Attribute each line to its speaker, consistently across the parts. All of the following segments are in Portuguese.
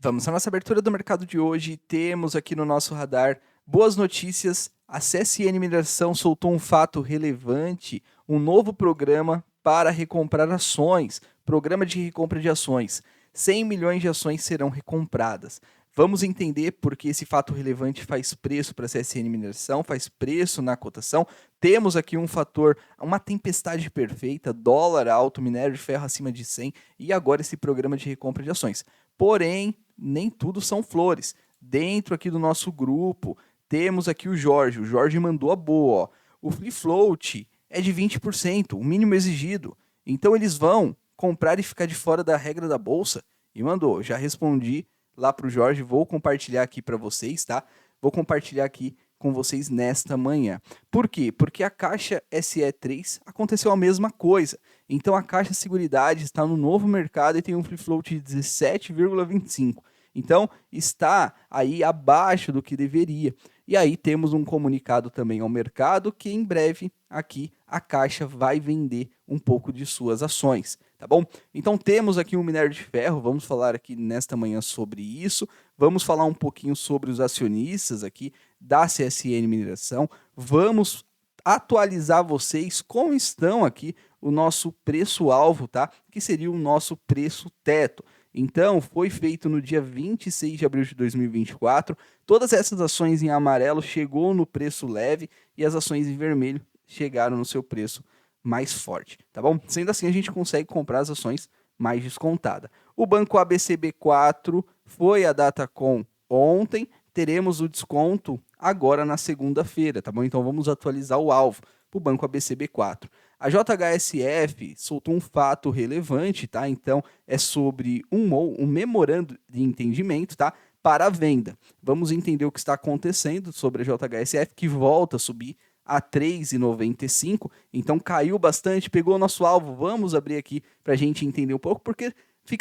Speaker 1: Vamos à nossa abertura do mercado de hoje. Temos aqui no nosso radar boas notícias. A CSN Mineração soltou um fato relevante, um novo programa para recomprar ações, programa de recompra de ações. 100 milhões de ações serão recompradas. Vamos entender por que esse fato relevante faz preço para a CSN Mineração, faz preço na cotação. Temos aqui um fator, uma tempestade perfeita, dólar alto, minério de ferro acima de 100 e agora esse programa de recompra de ações. Porém, nem tudo são flores. Dentro aqui do nosso grupo, temos aqui o Jorge. O Jorge mandou a boa, ó. O free float é de 20%, o mínimo exigido. Então eles vão comprar e ficar de fora da regra da bolsa? E mandou. Já respondi lá para o Jorge, vou compartilhar aqui para vocês, tá? Vou compartilhar aqui com vocês nesta manhã. Por quê? Porque a Caixa SE3 aconteceu a mesma coisa. Então a Caixa Seguridade está no novo mercado e tem um free float de 17,25%. Então está aí abaixo do que deveria. E aí temos um comunicado também ao mercado que em breve aqui a Caixa vai vender um pouco de suas ações, tá bom? Então temos aqui um minério de ferro, vamos falar aqui nesta manhã sobre isso, vamos falar um pouquinho sobre os acionistas aqui da CSN Mineração, vamos atualizar vocês como estão aqui o nosso preço-alvo, tá? Que seria o nosso preço-teto. Então, foi feito no dia 26 de abril de 2024. Todas essas ações em amarelo chegou no preço leve e as ações em vermelho chegaram no seu preço mais forte, tá bom? Sendo assim, a gente consegue comprar as ações mais descontadas. O banco ABCB4 foi a Datacom ontem, teremos o desconto agora na segunda-feira, tá bom? Então, vamos atualizar o alvo para o banco ABCB4. A JHSF soltou um fato relevante, tá? Então, é sobre um memorando de entendimento, tá? Para a venda. Vamos entender o que está acontecendo sobre a JHSF, que volta a subir a 3,95. Então, caiu bastante, pegou o nosso alvo. Vamos abrir aqui para a gente entender um pouco, porque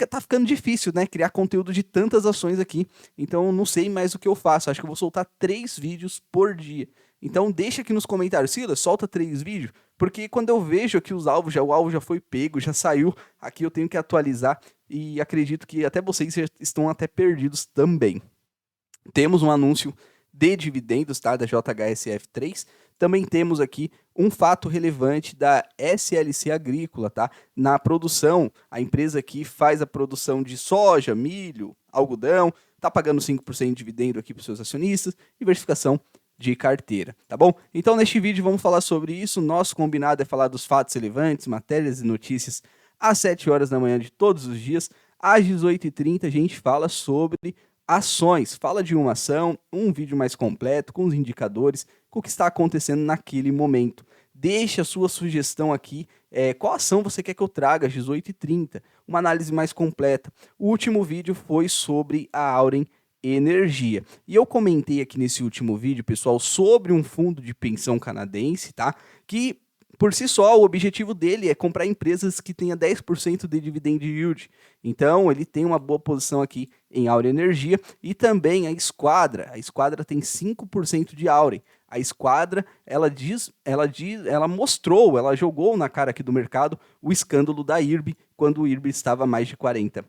Speaker 1: tá ficando difícil, né? Criar conteúdo de tantas ações aqui. Então, não sei mais o que eu faço. Acho que eu vou soltar 3 vídeos por dia. Então deixa aqui nos comentários, Silas, solta 3 vídeos, porque quando eu vejo aqui os alvos, o alvo já foi pego, já saiu, aqui eu tenho que atualizar e acredito que até vocês estão até perdidos também. Temos um anúncio de dividendos, tá, da JHSF3, também temos aqui um fato relevante da SLC Agrícola, tá, na produção, a empresa aqui faz a produção de soja, milho, algodão, tá pagando 5% de dividendo aqui para os seus acionistas, diversificação de carteira, tá bom? Então, neste vídeo vamos falar sobre isso. Nosso combinado é falar dos fatos relevantes, matérias e notícias às 7 horas da manhã de todos os dias. Às 18h30 a gente fala sobre ações, fala de uma ação, um vídeo mais completo, com os indicadores, com o que está acontecendo naquele momento. Deixe a sua sugestão aqui, qual ação você quer que eu traga às 18h30, uma análise mais completa. O último vídeo foi sobre a Auren Energia. E eu comentei aqui nesse último vídeo, pessoal, sobre um fundo de pensão canadense, tá? Que por si só, o objetivo dele é comprar empresas que tenham 10% de dividend yield. Então, ele tem uma boa posição aqui em Auren Energia e também a Esquadra. A Esquadra tem 5% de Auren. A Esquadra, ela mostrou, ela jogou na cara aqui do mercado o escândalo da IRB, quando o IRB estava a mais de R$40.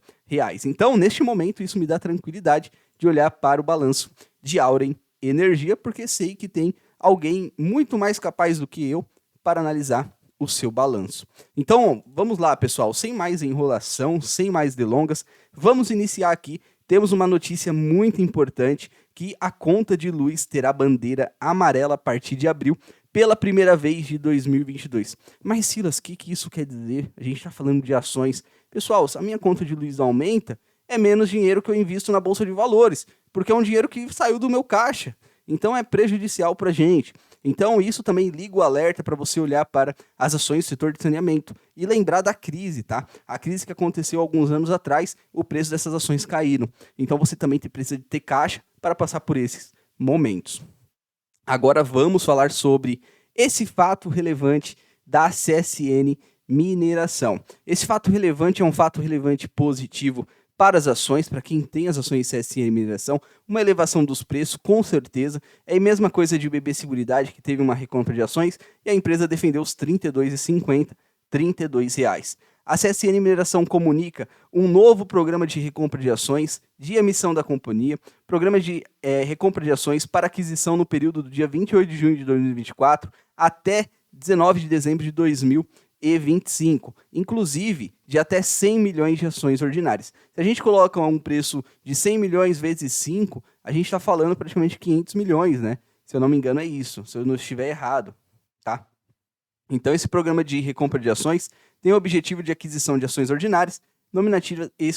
Speaker 1: Então, neste momento, isso me dá tranquilidade de olhar para o balanço de Auren Energia, porque sei que tem alguém muito mais capaz do que eu para analisar o seu balanço. Então, vamos lá, pessoal, sem mais enrolação, sem mais delongas, vamos iniciar aqui. Temos uma notícia muito importante, que a conta de luz terá bandeira amarela a partir de abril, pela primeira vez de 2022. Mas, Silas, o que isso quer dizer? A gente está falando de ações. Pessoal, se a minha conta de luz aumenta, é menos dinheiro que eu invisto na Bolsa de Valores, porque é um dinheiro que saiu do meu caixa. Então, é prejudicial para a gente. Então, isso também liga o alerta para você olhar para as ações do setor de saneamento e lembrar da crise, tá? A crise que aconteceu alguns anos atrás, o preço dessas ações caíram. Então, você também precisa de ter caixa para passar por esses momentos. Agora, vamos falar sobre esse fato relevante da CSN Mineração. Esse fato relevante é um fato relevante positivo para as ações, para quem tem as ações CSN Mineração, uma elevação dos preços, com certeza. É a mesma coisa de BB Seguridade, que teve uma recompra de ações, e a empresa defendeu os R$ 32,50, R$ 32. A CSN Mineração comunica um novo programa de recompra de ações de emissão da companhia, programa de recompra de ações para aquisição no período do dia 28 de junho de 2024 até 19 de dezembro de 2025, inclusive de até 100 milhões de ações ordinárias. Se a gente coloca um preço de 100 milhões vezes 5, a gente está falando praticamente 500 milhões, né? Se eu não me engano é isso, se eu não estiver errado, tá? Então esse programa de recompra de ações tem o objetivo de aquisição de ações ordinárias, nominativas e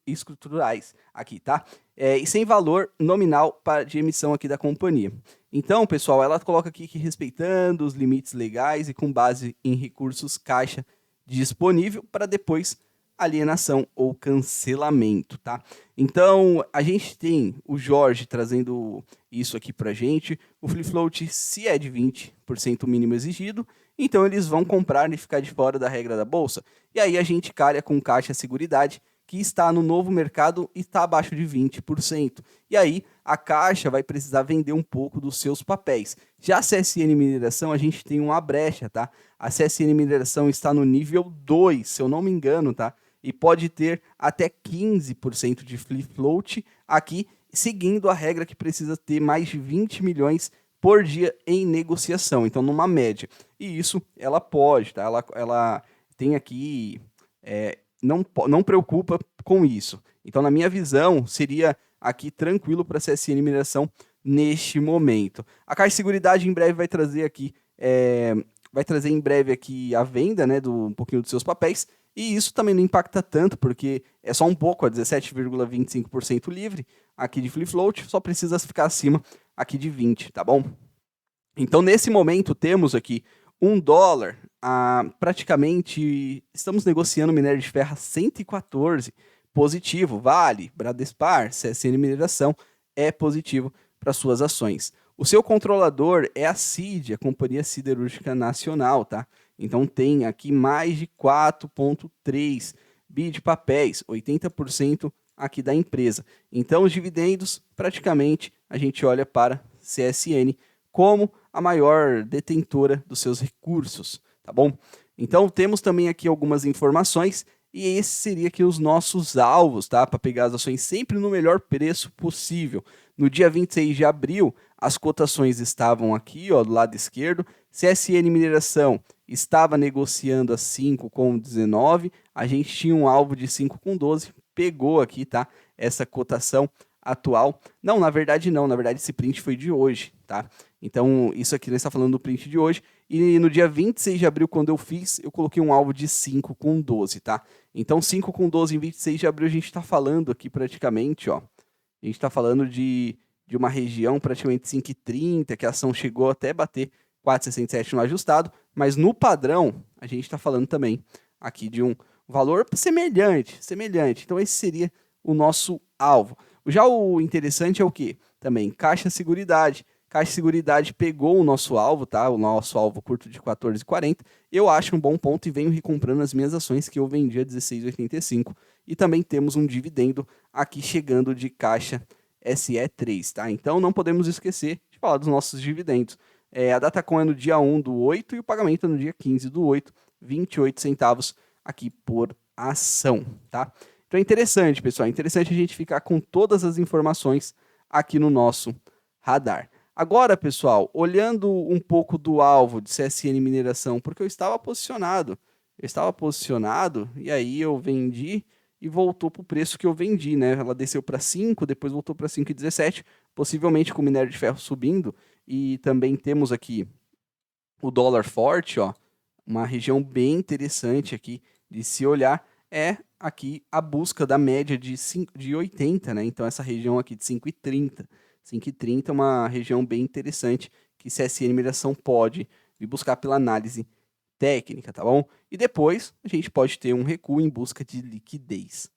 Speaker 1: escriturais aqui, tá? E sem valor nominal de emissão aqui da companhia. Então, pessoal, ela coloca aqui que respeitando os limites legais e com base em recursos caixa disponível para depois alienação ou cancelamento, tá? Então, a gente tem o Jorge trazendo isso aqui pra gente. O free float, se é de 20% o mínimo exigido, então eles vão comprar e ficar de fora da regra da bolsa. E aí a gente calha com Caixa Seguridade, que está no novo mercado e está abaixo de 20%. E aí a Caixa vai precisar vender um pouco dos seus papéis. Já a CSN Mineração, a gente tem uma brecha, tá? A CSN Mineração está no nível 2, se eu não me engano, tá? E pode ter até 15% de free float aqui, seguindo a regra que precisa ter mais de 20 milhões por dia em negociação, então numa média. E isso ela pode, tá? Ela tem aqui, não preocupa com isso. Então, na minha visão, seria aqui tranquilo para a CSN Mineração neste momento. A Caixa Seguridade em breve vai trazer aqui, em breve aqui a venda, né, um pouquinho dos seus papéis. E isso também não impacta tanto, porque é só um pouco, a 17,25% livre aqui de free float, só precisa ficar acima aqui de 20, tá bom? Então, nesse momento, temos aqui $1, praticamente, estamos negociando minério de ferro a 114, positivo, Vale, Bradespar, CSN Mineração, é positivo para suas ações. O seu controlador é a CID, a Companhia Siderúrgica Nacional, tá? Então tem aqui mais de 4,3 bi de papéis, 80% aqui da empresa. Então os dividendos, praticamente, a gente olha para CSN como a maior detentora dos seus recursos, tá bom? Então temos também aqui algumas informações e esses seriam aqui os nossos alvos, tá? Para pegar as ações sempre no melhor preço possível. No dia 26 de abril, as cotações estavam aqui, ó, do lado esquerdo. CSN Mineração estava negociando a 5,19. A gente tinha um alvo de 5,12. Pegou aqui, tá? Essa cotação atual. Não, na verdade não. Na verdade esse print foi de hoje, tá? Então isso aqui nós está falando do print de hoje. E no dia 26 de abril, quando eu fiz, eu coloquei um alvo de 5,12, tá? Então 5,12 em 26 de abril a gente está falando aqui praticamente, ó. A gente está falando de uma região praticamente 5,30, que a ação chegou até bater 4,67 no ajustado, mas no padrão a gente está falando também aqui de um valor semelhante. Então esse seria o nosso alvo. Já o interessante é o quê? Também Caixa Seguridade. Caixa Seguridade pegou o nosso alvo, tá? O nosso alvo curto de 14,40. Eu acho um bom ponto e venho recomprando as minhas ações que eu vendi a 16,85. E também temos um dividendo aqui chegando de Caixa SE3, tá? Então não podemos esquecer de falar dos nossos dividendos. A Datacom é no dia 1 do 8 e o pagamento é no dia 15 do 8, 28 centavos aqui por ação, tá? Então é interessante, pessoal, é interessante a gente ficar com todas as informações aqui no nosso radar. Agora, pessoal, olhando um pouco do alvo de CSN Mineração, porque eu estava posicionado e aí eu vendi e voltou para o preço que eu vendi, né? Ela desceu para 5, depois voltou para 5,17, possivelmente com o minério de ferro subindo, e também temos aqui o dólar forte, ó, uma região bem interessante aqui de se olhar, é aqui a busca da média de 80, né? Então essa região aqui de 5,30. 5,30 é uma região bem interessante que CSN Mineração pode vir buscar pela análise técnica, tá bom? E depois a gente pode ter um recuo em busca de liquidez.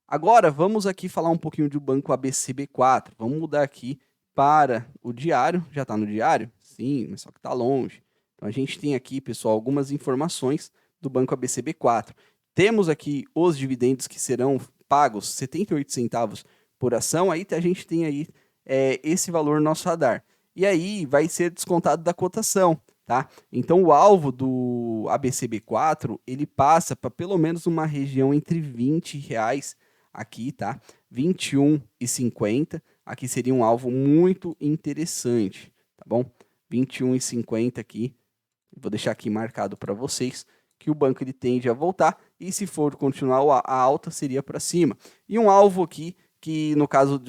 Speaker 1: Agora vamos aqui falar um pouquinho do banco ABCB4. Vamos mudar aqui para o diário. Já está no diário? Sim, mas só que está longe. Então a gente tem aqui, pessoal, algumas informações do banco ABCB4. Temos aqui os dividendos que serão pagos 78 centavos por ação. Aí a gente tem aí esse valor no nosso radar. E aí vai ser descontado da cotação. tá? Então o alvo do ABCB4, ele passa para pelo menos uma região entre R$ 20 aqui, tá? 21,50. Aqui seria um alvo muito interessante, tá bom? 21,50 aqui. Vou deixar aqui marcado para vocês que o banco ele tende a voltar e se for continuar a alta seria para cima. E um alvo aqui que no caso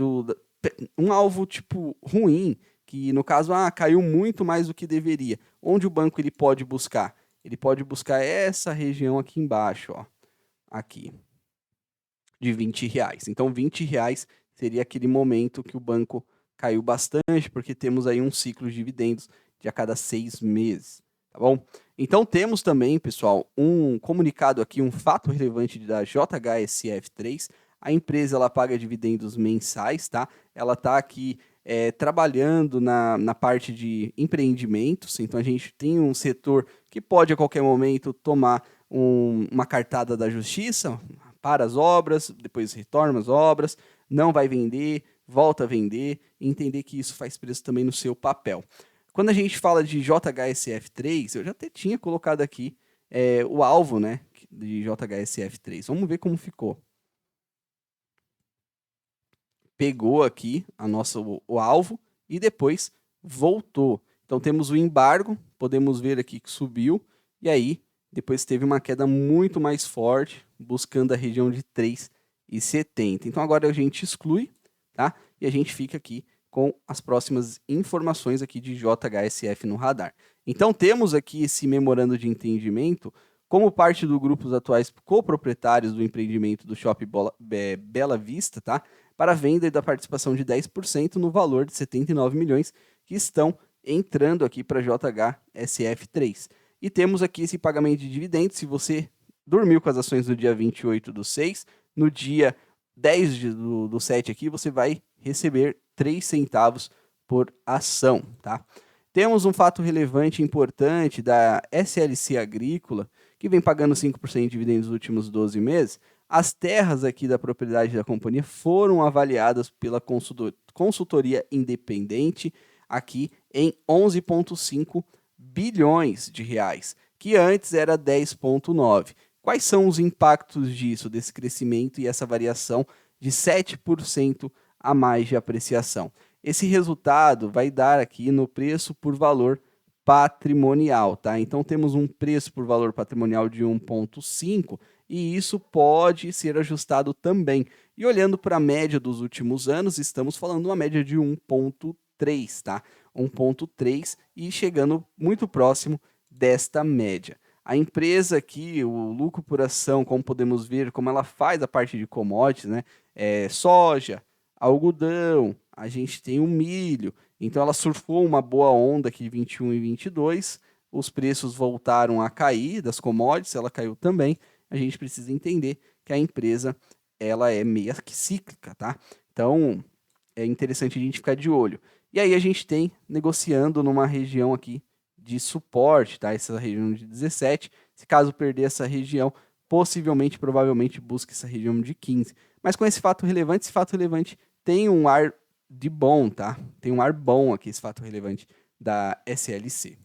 Speaker 1: um alvo tipo ruim, que no caso caiu muito mais do que deveria. Onde o banco ele pode buscar? Ele pode buscar essa região aqui embaixo, ó, aqui, de R$ 20. Então R$ 20 seria aquele momento que o banco caiu bastante, porque temos aí um ciclo de dividendos de a cada 6 meses, tá bom? Então temos também, pessoal, um comunicado aqui, um fato relevante da JHSF3. A empresa ela paga dividendos mensais, tá? Ela está aqui trabalhando na parte de empreendimentos, então a gente tem um setor que pode a qualquer momento tomar uma cartada da justiça, para as obras, depois retorna as obras, não vai vender, volta a vender, e entender que isso faz preço também no seu papel. Quando a gente fala de JHSF3, eu já até tinha colocado aqui o alvo, né, de JHSF3. Vamos ver como ficou. Pegou aqui o alvo e depois voltou. Então temos o embargo, podemos ver aqui que subiu, e aí depois teve uma queda muito mais forte, buscando a região de 3,70. Então agora a gente exclui, tá? E a gente fica aqui com as próximas informações aqui de JHSF no radar. Então temos aqui esse memorando de entendimento como parte do grupo dos atuais coproprietários do empreendimento do Shopping Bela Vista, tá? Para a venda da participação de 10% no valor de 79 milhões que estão entrando aqui para JHSF3. E temos aqui esse pagamento de dividendos. Se você dormiu com as ações no dia 28/6, no dia 10 do 7 aqui, você vai receber 3 centavos por ação, tá? Temos um fato relevante e importante da SLC Agrícola, que vem pagando 5% de dividendos nos últimos 12 meses. As terras aqui da propriedade da companhia foram avaliadas pela consultoria independente aqui em 11,5 bilhões de reais, que antes era 10,9. Quais são os impactos disso, desse crescimento e essa variação de 7% a mais de apreciação? Esse resultado vai dar aqui no preço por valor patrimonial, tá? Então temos um preço por valor patrimonial de 1,5 e isso pode ser ajustado também. E olhando para a média dos últimos anos, estamos falando uma média de 1,3, tá? 1,3 e chegando muito próximo desta média. A empresa aqui, o lucro por ação, como podemos ver, como ela faz a parte de commodities, né? Soja, algodão, a gente tem o milho. Então ela surfou uma boa onda aqui de 21 e 22, os preços voltaram a cair das commodities, ela caiu também. A gente precisa entender que a empresa ela é meio que cíclica, tá? Então é interessante a gente ficar de olho. E aí a gente tem negociando numa região aqui de suporte, tá? Essa região de 17. Se caso perder essa região, possivelmente, provavelmente busque essa região de 15. Mas com esse fato relevante tem um ar de bom, tá? Tem um ar bom aqui, esse fato relevante da SLC.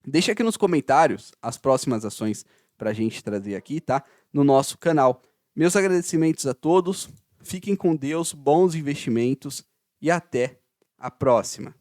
Speaker 1: Deixa aqui nos comentários as próximas ações para a gente trazer aqui, tá? No nosso canal. Meus agradecimentos a todos, fiquem com Deus, bons investimentos e até a próxima.